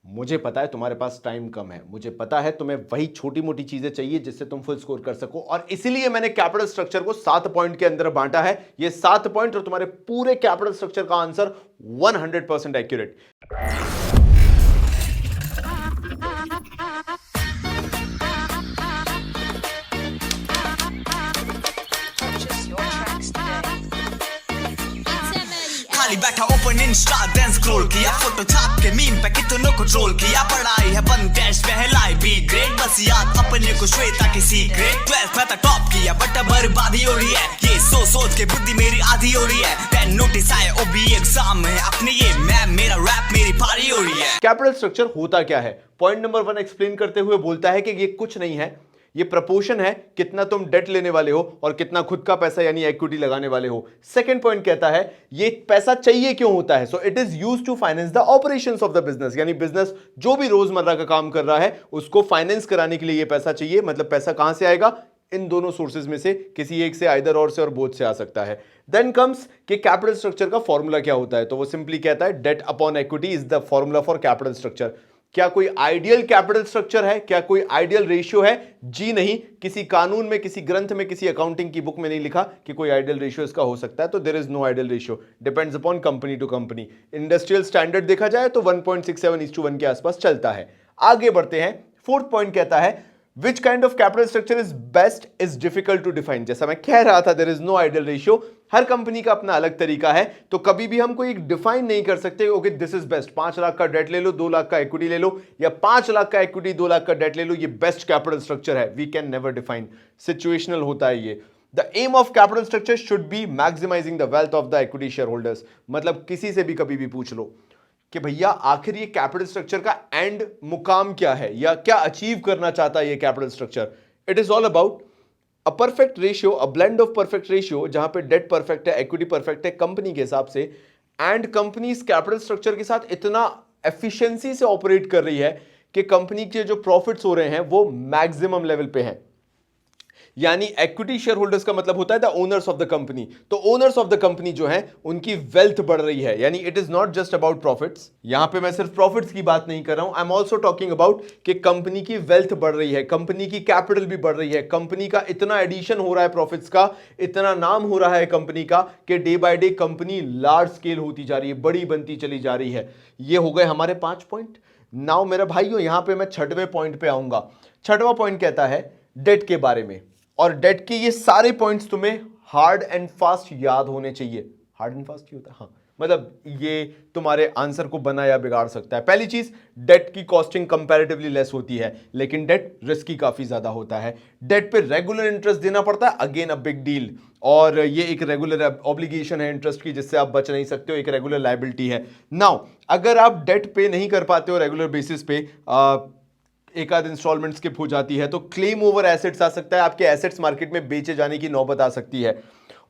मुझे पता है तुम्हारे पास टाइम कम है, मुझे पता है तुम्हें वही छोटी मोटी चीजें चाहिए जिससे तुम फुल स्कोर कर सको, और इसीलिए मैंने कैपिटल स्ट्रक्चर को 7 पॉइंट के अंदर बांटा है। ये 7 पॉइंट और तुम्हारे पूरे कैपिटल स्ट्रक्चर का आंसर 100% एक्यूरेट। खाली बैठा ओपन इंस्टा देन स्क्रॉल किया, फोटो छाप के मीम पे कितनों को ट्रोल किया, पढ़ाई है बंद टेस्ट पहलाई बी ग्रेड, बस याद अपने को श्वेता की सीक्रेट, 12th में तो टॉप किया बट बर्बादी हो रही है, ये सोच के बुद्धि मेरी आधी हो रही है, देन नोटिस आए ओबी एग्जाम है अपने, ये मैम मेरा रैप मेरी पारी हो रही है। कैपिटल स्ट्रक्चर होता क्या है? पॉइंट नंबर 1 एक्सप्लेन करते हुए बोलता है कि ये कुछ नहीं है, ये प्रपोर्शन है कितना तुम डेट लेने वाले हो और कितना खुद का पैसा यानी इक्विटी लगाने वाले हो। सेकंड पॉइंट कहता है ये पैसा चाहिए क्यों होता है, so it is used to finance the operations of the business, यानी बिजनेस जो भी रोजमर्रा का काम कर रहा है उसको फाइनेंस कराने के लिए ये पैसा चाहिए। मतलब पैसा कहां से आएगा? इन दोनों सोर्सेज में से किसी एक से, आइदर और से और बोथ से आ सकता है। देन कम्स कि कैपिटल स्ट्रक्चर का फॉर्मूला क्या होता है, तो वो सिंपली कहता है debt upon equity is the formula for capital structure. क्या कोई आइडियल कैपिटल स्ट्रक्चर है? क्या कोई आइडियल रेशियो है? जी नहीं। किसी कानून में, किसी ग्रंथ में, किसी अकाउंटिंग की बुक में नहीं लिखा कि कोई आइडियल रेशियो इसका हो सकता है, तो there is no ideal ratio, depends upon company to company. Industrial standard देखा जाए तो 1.67:1 के आसपास चलता है। आगे बढ़ते हैं। फोर्थ पॉइंट कहता है Which kind of capital structure is best is difficult to define। जैसा मैं कह रहा था, there is no ideal ratio, her company का अपना अलग तरीका है, तो कभी भी हम कोई डिफाइन नहीं कर सकते okay this is best. 5 lakh का डेट ले लो, 2 लाख का इक्विटी ले लो, या 5 लाख का इक्विटी 2 लाख का डेट ले लो, ये बेस्ट कैपिटल स्ट्रक्चर है। We can never define, situational होता है ये। The aim of capital structure should be maximising the wealth of the equity share holders. मतलब किसी से भी कभी भी पूछ लो कि भैया आखिर ये कैपिटल स्ट्रक्चर का एंड मुकाम क्या है, या क्या अचीव करना चाहता है ये capital structure. It is all about a perfect ratio, a blend of perfect ratio, जहां पे डेट परफेक्ट है, इक्विटी परफेक्ट है कंपनी के हिसाब से, एंड कंपनी इस कैपिटल स्ट्रक्चर के साथ इतना एफिशिएंसी से ऑपरेट कर रही है कि कंपनी के जो प्रॉफिट्स हो रहे हैं वो मैक्सिमम लेवल पे हैं। यानी इक्विटी शेयर होल्डर्स का मतलब होता है the owners of the company. तो ओनर्स ऑफ द कंपनी जो है उनकी वेल्थ बढ़ रही है, यानी it is not just about profits. यहां पे मैं सिर्फ प्रॉफिट्स की बात नहीं कर रहा हूं, I am also talking about कि कंपनी की वेल्थ बढ़ रही है, कंपनी की कैपिटल भी बढ़ रही है, कंपनी का इतना एडिशन हो रहा है प्रॉफिट्स का, इतना नाम हो रहा है कंपनी का कि day by day company large scale होती जा रही है, बड़ी बनती चली जा रही है। ये हो गए हमारे 5 पॉइंट। नाउ मेरे भाइयों यहां पे मैं 6वें पॉइंट पे आऊंगा। 6वां पॉइंट कहता है डेट के बारे में, और डेट के ये सारे पॉइंट्स तुम्हें हार्ड एंड फास्ट याद होने चाहिए। हार्ड एंड फास्ट ही होता है, हाँ, मतलब ये तुम्हारे आंसर को बना या बिगाड़ सकता है। पहली चीज, डेट की कॉस्टिंग कंपैरेटिवली लेस होती है, लेकिन डेट रिस्की काफी ज्यादा होता है। डेट पे रेगुलर इंटरेस्ट देना पड़ता है, अगेन अ बिग डील, और ये एक रेगुलर ऑब्लिगेशन है इंटरेस्ट की, जिससे आप बच नहीं सकते हो, एक रेगुलर लायबिलिटी है। नाउ अगर आप डेट पे नहीं कर पाते हो रेगुलर बेसिस पे, एक आध इंस्टॉलमेंट स्किप हो जाती है, तो क्लेम ओवर एसेट्स आ सकता है, आपके एसेट्स मार्केट में बेचे जाने की नौबत आ सकती है।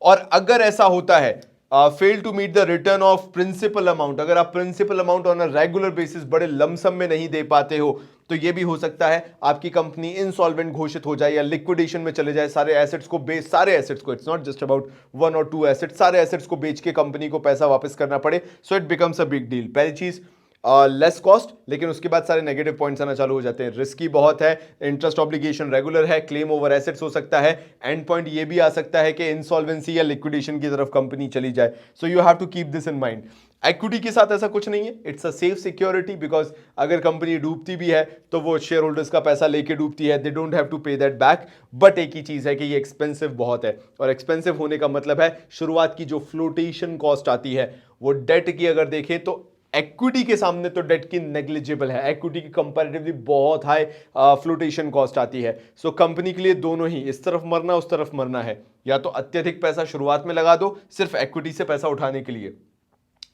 और अगर ऐसा होता है fail to meet the return of principal amount, अगर आप principal amount on a regular basis बड़े लमसम में नहीं दे पाते हो, तो यह भी हो सकता है आपकी कंपनी इनसॉल्वेंट घोषित हो जाए या लिक्विडेशन में चले जाए। सारे एसेट्स को, इट्स नॉट जस्ट अबाउट 1 और 2 एसेट्स, सारे एसेट्स को बेच के कंपनी को पैसा वापस करना पड़े, सो it becomes a big deal. पहली चीज लेस कॉस्ट, लेकिन उसके बाद सारे नेगेटिव पॉइंट्स आना चालू हो जाते हैं। रिस्की बहुत है, इंटरेस्ट ऑब्लिगेशन रेगुलर है, क्लेम ओवर एसेट्स हो सकता है, एंड पॉइंट ये भी आ सकता है कि इंसॉल्वेंसी या लिक्विडेशन की तरफ कंपनी चली जाए। So you have to keep this in mind. Equity के साथ ऐसा कुछ नहीं है, it's a safe security, because अगर कंपनी डूबती भी है तो वो शेयर होल्डर्स का पैसा लेके डूबती है, दे डोंट हैव टू पे दैट बैक। बट एक ही चीज है कि ये एक्सपेंसिव बहुत है, और एक्सपेंसिव होने का मतलब है शुरुआत की जो फ्लोटेशन कॉस्ट आती है वो डेट की अगर देखें तो इक्विटी के सामने तो डेट की नेग्लिजिबल है, इक्विटी की कंपैरेटिवली बहुत हाई फ्लोटेशन कॉस्ट आती है। सो कंपनी के लिए दोनों ही, इस तरफ मरना उस तरफ मरना है, या तो अत्यधिक पैसा शुरुआत में लगा दो सिर्फ इक्विटी से पैसा उठाने के लिए,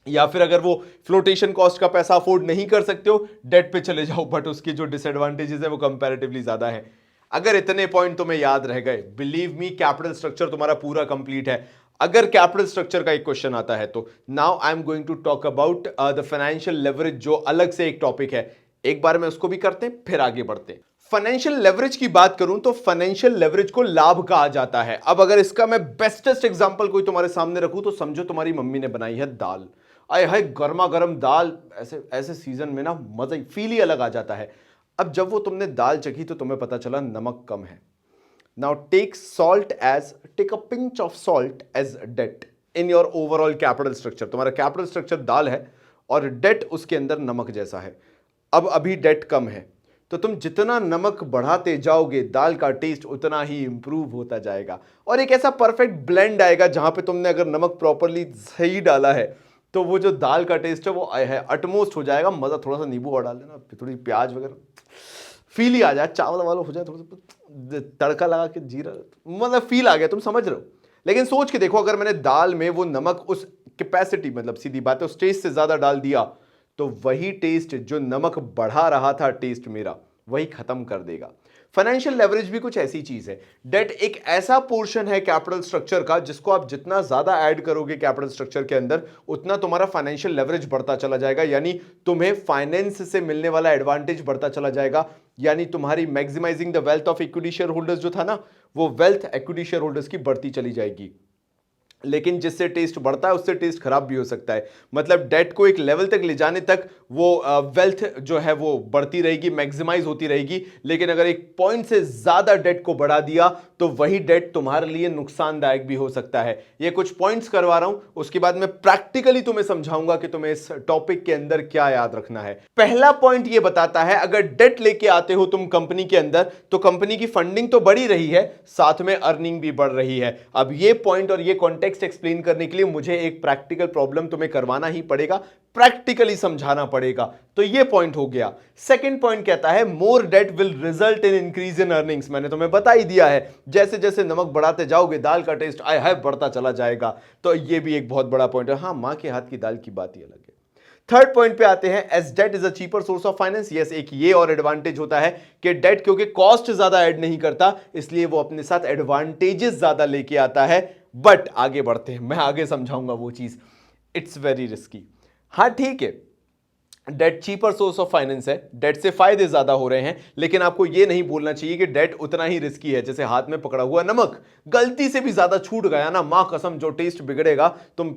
या फिर अगर वो फ्लोटेशन कॉस्ट का पैसा अफोर्ड नहीं कर सकते हो डेट पे चले जाओ, बट उसके जो डिसएडवांटेजेस है वो कंपैरेटिवली ज्यादा है। अगर इतने पॉइंट तुम्हें याद रह गए, बिलीव मी कैपिटल स्ट्रक्चर तुम्हारा पूरा कंप्लीट है। अगर कैपिटल स्ट्रक्चर का एक क्वेश्चन आता है तो now I am going to talk about the financial leverage, जो अलग से एक टॉपिक है। एक बार में उसको भी करते हैं, फिर आगे बढ़ते हैं। फाइनेंशियल लेवरेज की बात करूं तो फाइनेंशियल लेवरेज को लाभ कहा जाता है। अब अगर इसका मैं बेस्टेस्ट एग्जांपल कोई तुम्हारे सामने रखूं तो समझो तुम्हारी मम्मी ने बनाई है दाल, आए हाय गर्मा गर्म दाल, ऐसे ऐसे सीजन में ना मजा ही फील ही अलग आ जाता है। अब जब वो तुमने दाल चखी तो तुम्हें पता चला नमक कम है। Now take a pinch of salt as debt in your overall capital structure. तुम्हारा कैपिटल स्ट्रक्चर दाल है और डेट उसके अंदर नमक जैसा है। अब अभी डेट कम है तो तुम जितना नमक बढ़ाते जाओगे दाल का टेस्ट उतना ही इंप्रूव होता जाएगा और एक ऐसा परफेक्ट ब्लेंड आएगा जहां पे तुमने अगर नमक प्रॉपरली सही डाला है तो वो जो दाल का टेस्ट है वो है अटमोस्ट हो जाएगा। मजा थोड़ा सा नींबू और डाल देना, थोड़ी प्याज वगैरह, फील ही आ जाए, चावल वाला हो जाए, थोड़ा सा तड़का लगा के जीरा, मतलब फील आ गया, तुम समझ रहे हो। लेकिन सोच के देखो अगर मैंने दाल में वो नमक उस कैपेसिटी, मतलब सीधी बात है उस टेस्ट से ज्यादा डाल दिया तो वही टेस्ट जो नमक बढ़ा रहा था टेस्ट मेरा वही खत्म कर देगा। फाइनेंशियल लेवरेज भी कुछ ऐसी चीज है। डेट एक ऐसा पोर्शन है कैपिटल स्ट्रक्चर का जिसको आप जितना ज्यादा ऐड करोगे कैपिटल स्ट्रक्चर के अंदर उतना तुम्हारा फाइनेंशियल लेवरेज बढ़ता चला जाएगा, यानी तुम्हें फाइनेंस से मिलने वाला एडवांटेज बढ़ता चला जाएगा, यानी तुम्हारी maximising the wealth of equity share holders जो था ना वो वेल्थ इक्विटी शेयर होल्डर्स की बढ़ती चली जाएगी। लेकिन जिससे टेस्ट बढ़ता है उससे टेस्ट खराब भी हो सकता है। मतलब डेट को एक लेवल तक ले जाने तक वो वेल्थ जो है वो बढ़ती रहेगी, मैक्सिमाइज होती रहेगी, लेकिन अगर एक पॉइंट से ज्यादा डेट को बढ़ा दिया तो वही डेट तुम्हारे लिए नुकसानदायक भी हो सकता है। ये कुछ पॉइंट्स करवा रहा हूं, उसके बाद मैं प्रैक्टिकली तुम्हें समझाऊंगा कि तुम्हें इस टॉपिक के अंदर क्या याद रखना है। पहला पॉइंट ये बताता है अगर डेट लेके आते हो तुम कंपनी के अंदर तो कंपनी की फंडिंग तो बढ़ी रही है, साथ में अर्निंग भी बढ़ रही है। अब ये पॉइंट और ये कॉन्टेक्स्ट एक्सप्लेन करने के लिए मुझे एक प्रैक्टिकल प्रॉब्लम तुम्हें करवाना ही पड़ेगा, प्रैक्टिकली समझाना पड़ेगा। तो ये पॉइंट हो गया। सेकंड पॉइंट कहता है more debt will result in increase in earnings. मैंने तुम्हें बता ही दिया है जैसे जैसे नमक बढ़ाते जाओगे दाल का टेस्ट आय हाय बढ़ता चला जाएगा। तो ये भी एक बहुत बड़ा पॉइंट है। हाँ, मां के हाथ की दाल की बात ही अलग है। थर्ड पॉइंट पे आते हैं, as debt is a cheaper source of finance. Yes, एक ये और एडवांटेज होता है कि डेट क्योंकि कॉस्ट ज्यादा ऐड नहीं करता इसलिए वो अपने साथ एडवांटेजेस ज्यादा लेके आता है। बट आगे बढ़ते हैं, मैं आगे समझाऊंगा वो चीज। It's very risky. हाँ ठीक है, debt cheaper source of finance है, डेट से फायदे ज्यादा हो रहे हैं, लेकिन आपको यह नहीं बोलना चाहिए कि डेट उतना ही रिस्की है। जैसे हाथ में पकड़ा हुआ नमक गलती से भी ज्यादा छूट गया ना, मां कसम जो टेस्ट बिगड़ेगा, तुम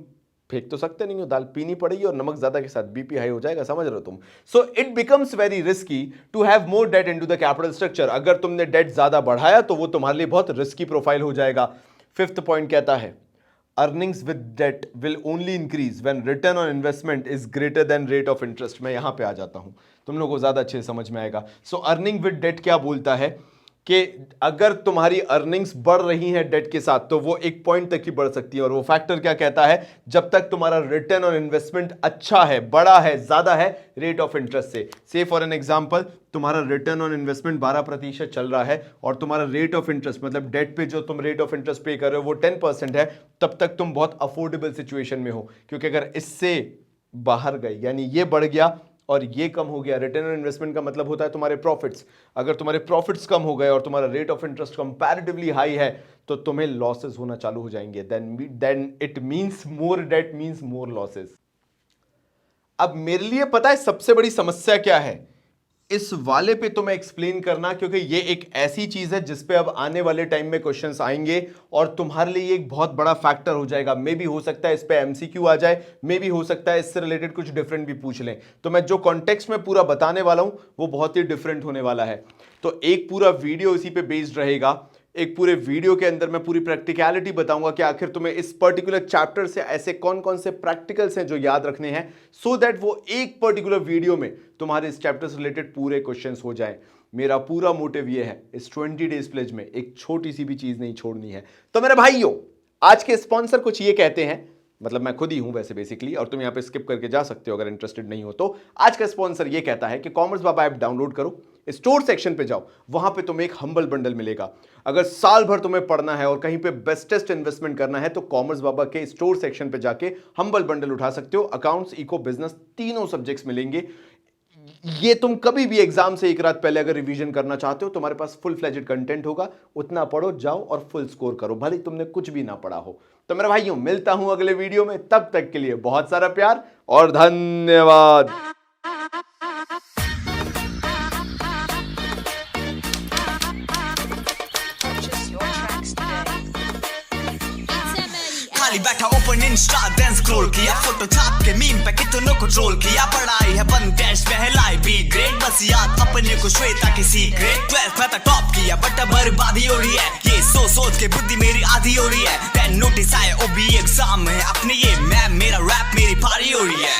फेंक तो सकते नहीं हो, दाल पीनी पड़ेगी और नमक ज्यादा के साथ बीपी हाई हो जाएगा, समझ रहे हो तुम। So it becomes very risky to have more debt into the capital structure. अगर तुमने डेट ज्यादा बढ़ाया तो वो तुम्हारे लिए बहुत रिस्की प्रोफाइल हो जाएगा। फिफ्थ पॉइंट कहता है earnings with debt will only increase when return on investment is greater than rate of interest. मैं यहां पे आ जाता हूं, तुम लोगों को ज्यादा अच्छे से समझ में आएगा। सो अर्निंग विद डेट क्या बोलता है कि अगर तुम्हारी अर्निंग्स बढ़ रही हैं डेट के साथ तो वो एक पॉइंट तक ही बढ़ सकती है, और वो फैक्टर क्या कहता है, जब तक तुम्हारा रिटर्न ऑन इन्वेस्टमेंट अच्छा है, बड़ा है, ज्यादा है रेट ऑफ इंटरेस्ट से। से फॉर एन एग्जांपल तुम्हारा रिटर्न ऑन इन्वेस्टमेंट 12% चल रहा है और तुम्हारा रेट ऑफ इंटरेस्ट, मतलब डेट पे जो तुम रेट ऑफ इंटरेस्ट पे कर रहे हो वो 10% है, तब तक तुम बहुत अफोर्डेबल सिचुएशन में हो। क्योंकि अगर इससे बाहर गए, यानी ये बढ़ गया और ये कम हो गया, रिटर्न ऑन इन्वेस्टमेंट का मतलब होता है तुम्हारे प्रॉफिट्स, अगर तुम्हारे प्रॉफिट्स कम हो गए और तुम्हारा rate of interest comparatively high है तो तुम्हें लॉसेस होना चालू हो जाएंगे। Then it means more debt means more losses. अब मेरे लिए पता है सबसे बड़ी समस्या क्या है इस वाले पे तो मैं एक्सप्लेन करना, क्योंकि ये एक ऐसी चीज है जिस पे अब आने वाले टाइम में क्वेश्चंस आएंगे और तुम्हारे लिए एक बहुत बड़ा फैक्टर हो जाएगा। मे भी हो सकता है इस पे एमसीक्यू आ जाए, मे भी हो सकता है इससे रिलेटेड कुछ डिफरेंट भी पूछ लें। तो मैं जो कॉन्टेक्स्ट में पूरा बताने वाला हूं वो बहुत ही डिफरेंट होने वाला है। तो एक पूरा वीडियो इसी पे बेस्ड रहेगा। एक पूरे वीडियो के अंदर मैं पूरी प्रैक्टिकलिटी बताऊंगा कि आखिर तुम्हें इस पर्टिकुलर चैप्टर से ऐसे कौन कौन से प्रैक्टिकल्स हैं जो याद रखने हैं, सो दैट वो एक पर्टिकुलर वीडियो में तुम्हारे इस चैप्टर से रिलेटेड पूरे क्वेश्चंस हो जाएं। मेरा पूरा मोटिव ये है इस 20 डेज प्लेज में एक छोटी सी भी चीज नहीं छोड़नी है। तो मेरे भाइयों, आज के स्पॉन्सर कुछ ये कहते हैं, मतलब मैं खुद ही हूं वैसे बेसिकली, और तुम यहां पे स्किप करके जा सकते हो अगर इंटरेस्टेड नहीं हो तो। आज का स्पॉन्सर ये कहता है कि कॉमर्स बाबा ऐप डाउनलोड करो, स्टोर सेक्शन पे जाओ, वहां पे तुम्हें एक हम्बल बंडल मिलेगा। अगर साल भर तुम्हें पढ़ना है और कहीं पे बेस्टेस्ट इन्वेस्टमेंट करना है तो कॉमर्स बाबा के स्टोर सेक्शन पे जाके हम्बल बंडल उठा सकते हो। अकाउंट्स, इको, बिजनेस, तीनों सब्जेक्ट्स मिलेंगे। ये तुम कभी भी एग्जाम से एक रात पहले अगर रिवीजन करना चाहते हो, तुम्हारे पास फुल फ्लेजेड कंटेंट होगा, उतना पढ़ो, जाओ और फुल स्कोर करो, भले तुमने कुछ भी ना पढ़ा हो। तो मेरे भाइयों, मिलता हूं अगले वीडियो में, तब तक के लिए बहुत सारा प्यार और धन्यवाद। High खाली बैठा ओपन इंस्टा देन स्क्रॉल किया, फोटो छाप के मीम पे कितनों को ट्रोल किया, पढ़ाई है बंद डैश पहलाई बी ग्रेड, बस याद अपने को श्वेता के सीक्रेट। 12th में तो टॉप किया बट बर्बादी हो रही है, ये सोच के बुद्धि मेरी आधी हो रही है। 10 नोटिस आए ओबी एग्जाम में अपने, ये मैम मेरा रैप मेरी पारी हो रही है।